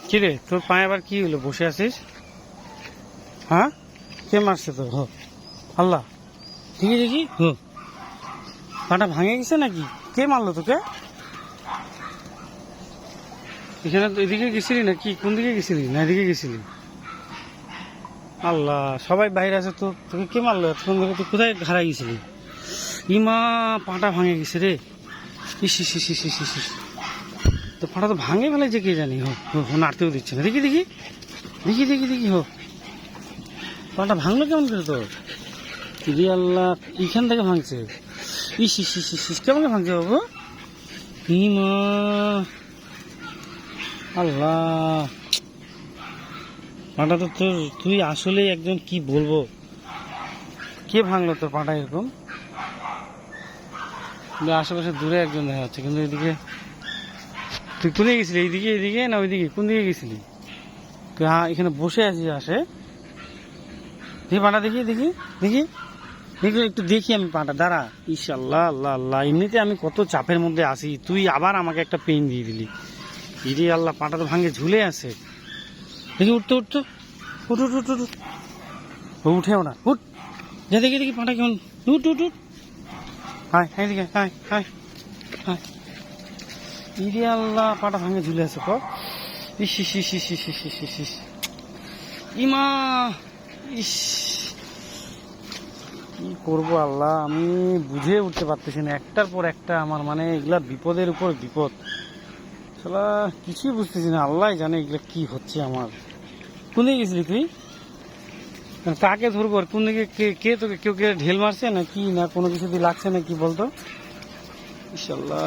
কিরে তোর পায়ে আবার কি হলো, বসে আছিস? হ্যাঁ, কে মারছে তোর? হো আল্লাহ, দেখি দেখি। হো, পাটা ভাঙে গেছে নাকি? কে মারলো তোকে? এখানে এদিকে গেছিলি নাকি? কোন দিকে গেছিলি? না এদিকে গেছিলি? আল্লাহ, সবাই বাইরে আছে তো, তোকে কে মারলো এতক্ষণ ধরে? তুই কোথায় হারাই গেছিলি? ইমা, পাটা ভাঙে গেছে রে। ইস ইস ইস ইস ইস ইস ইস। তো পাটা তো ভাঙে ফেলেছে, কে জানি। হো হো হো, নাড়তেও দিচ্ছে না। দেখি দেখি দেখি দেখি দেখি। হো, পাটা ভাঙলো কেমন করে তোর? রে আল্লাহ, এইখান থেকে ভাঙছে। ইস ইস ইস ইস ইস, কেমন ভাঙছে বাবু? ইমা, আল্লাহ, পাটা তো তোর, তুই আসলে একজন, কি বলবো। কে ভাঙলো তোর পাটা এরকম? কিন্তু আশেপাশে দূরে একজন দেখা যাচ্ছে, কিন্তু এদিকে তুই কোথায় গেছিলি? এইদিকে, এদিকে না ওইদিকে? কোন দিকে গেছিলি তুই? হ্যাঁ, এখানে বসে আছিস। আসে দেখি পাটা, দেখি দেখি দেখি দেখি, একটু দেখি আমি পাটা, দাঁড়া। ইস আল্লাহ আল্লাহ আল্লাহ, এমনিতে আমি কত চাপের মধ্যে আছি, তুই আবার আমাকে একটা পেন দিয়ে দিলি। ইরে আল্লাহ, পাটা তো ভাঙে ঝুলে আছে। দেখি, উঠতে উঠতে, উঠ উঠ উঠ উঠ। ও উঠেও না, উঠ যা, দেখি দেখি পাটা কেমন। উঠ উঠ উঠ, হাই হাই দিকে, হাই হাই হাই। ইরে আল্লাহ, পাটা ভাঙে ঝুলে আছে। ক ইস ইস ইস ইস ইস ইস ইস ইস ইস। ইমা, ইস, কি করবো আল্লাহ, আমি বুঝে উঠতে পারতেছি না। একটার পর একটা আমার, মানে এগুলা বিপদের উপর বিপদ। শালা কিছুই বুঝতেছি না, আল্লাহ জানে এগুলা কি হচ্ছে আমার। কোন দিকে গেছিলি তুই? কাকে ধরবো? আর কোন দিকে, কে কে তোকে, কেউ কে ঢেল মারছে না কি, না কোনো কিছু দিয়ে লাগছে না কি বলতো? ইনশাল্লাহ।